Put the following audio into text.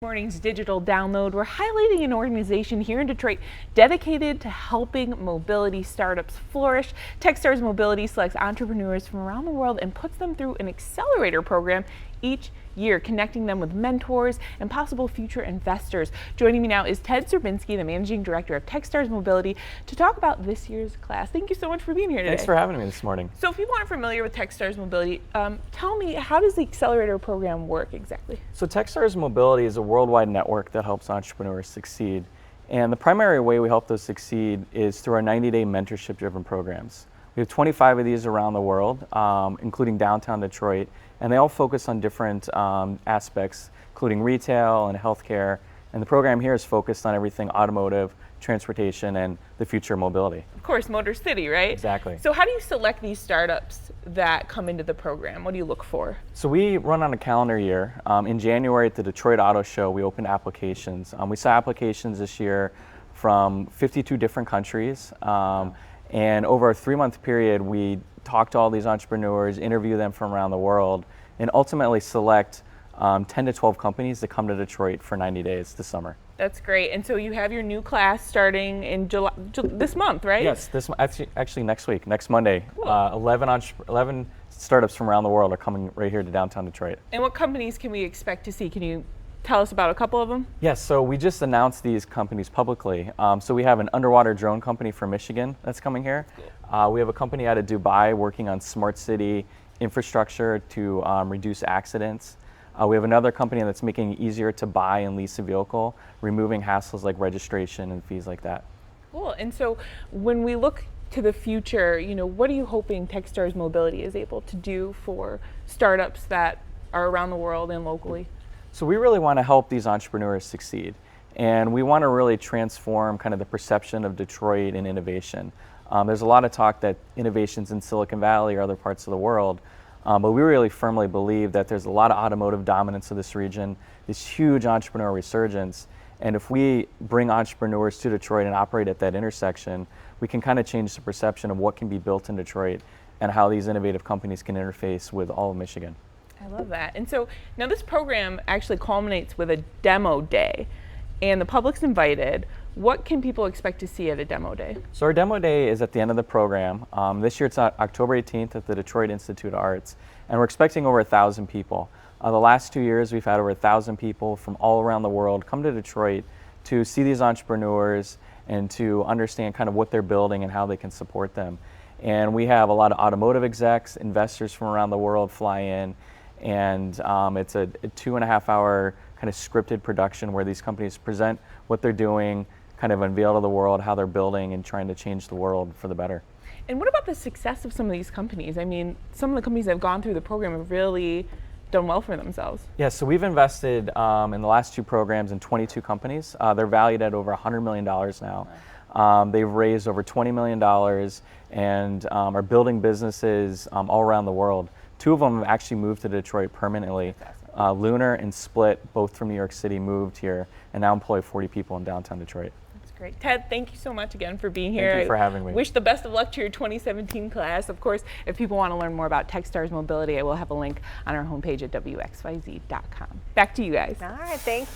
Morning's digital download, we're highlighting an organization here in Detroit dedicated to helping mobility startups flourish. Techstars Mobility selects entrepreneurs from around the world and puts them through an accelerator program each year, connecting them with mentors and possible future investors. Joining me now is Ted Zerbinski, the Managing Director of Techstars Mobility, to talk about this year's class. Thank you so much for being here today. Thanks for having me this morning. So if people aren't familiar with Techstars Mobility, tell me, how does the accelerator program work exactly? So Techstars Mobility is a worldwide network that helps entrepreneurs succeed. And the primary way we help those succeed is through our 90-day mentorship-driven programs. We have 25 of these around the world, including downtown Detroit, and they all focus on different aspects, including retail and healthcare. And the program here is focused on everything automotive, transportation, and the future of mobility. Of course, Motor City, right? Exactly. So how do you select these startups that come into the program? What do you look for? So we run on a calendar year. In January at the Detroit Auto Show, we opened applications. We saw applications this year from 52 different countries. And over a 3-month period, we talk to all these entrepreneurs, interview them from around the world, and ultimately select 10 to 12 companies that come to Detroit for 90 days this summer. That's great. And so you have your new class starting in July, this month, right? Yes, actually next week, next Monday. Cool. 11 startups from around the world are coming right here to downtown Detroit. And what companies can we expect to see? Can you tell us about a couple of them? Yes, so we just announced these companies publicly. So we have an underwater drone company from Michigan that's coming here. Cool. We have a company out of Dubai working on smart city infrastructure to reduce accidents. We have another company that's making it easier to buy and lease a vehicle, removing hassles like registration and fees like that. Cool. And so when we look to the future, what are you hoping Techstars Mobility is able to do for startups that are around the world and locally? So we really want to help these entrepreneurs succeed, and we want to really transform kind of the perception of Detroit and innovation. There's a lot of talk that innovation's in Silicon Valley or other parts of the world, but we really firmly believe that there's a lot of automotive dominance of this region, this huge entrepreneurial resurgence, and if we bring entrepreneurs to Detroit and operate at that intersection, we can kind of change the perception of what can be built in Detroit and how these innovative companies can interface with all of Michigan. I love that. And so now this program actually culminates with a demo day, and the public's invited. What can people expect to see at a demo day? So our demo day is at the end of the program. This year it's on October 18th at the Detroit Institute of Arts, and we're expecting over 1,000 people. The last 2 years we've had over 1,000 people from all around the world come to Detroit to see these entrepreneurs and to understand kind of what they're building and how they can support them. And we have a lot of automotive execs, investors from around the world fly in, and it's a 2.5-hour kind of scripted production where these companies present what they're doing, kind of unveil to the world how they're building and trying to change the world for the better. And what about the success of some of these companies? I mean, some of the companies that have gone through the program have really done well for themselves. Yeah, so we've invested in the last 2 programs in 22 companies. They're valued at over $100 million now. They've raised over $20 million and are building businesses all around the world. 2 of them have actually moved to Detroit permanently. Lunar and Split, both from New York City, moved here and now employ 40 people in downtown Detroit. That's great. Ted, thank you so much again for being here. Thank you for having me. Wish the best of luck to your 2017 class. Of course, if people want to learn more about Techstars Mobility, I will have a link on our homepage at WXYZ.com. Back to you guys. All right, thank you.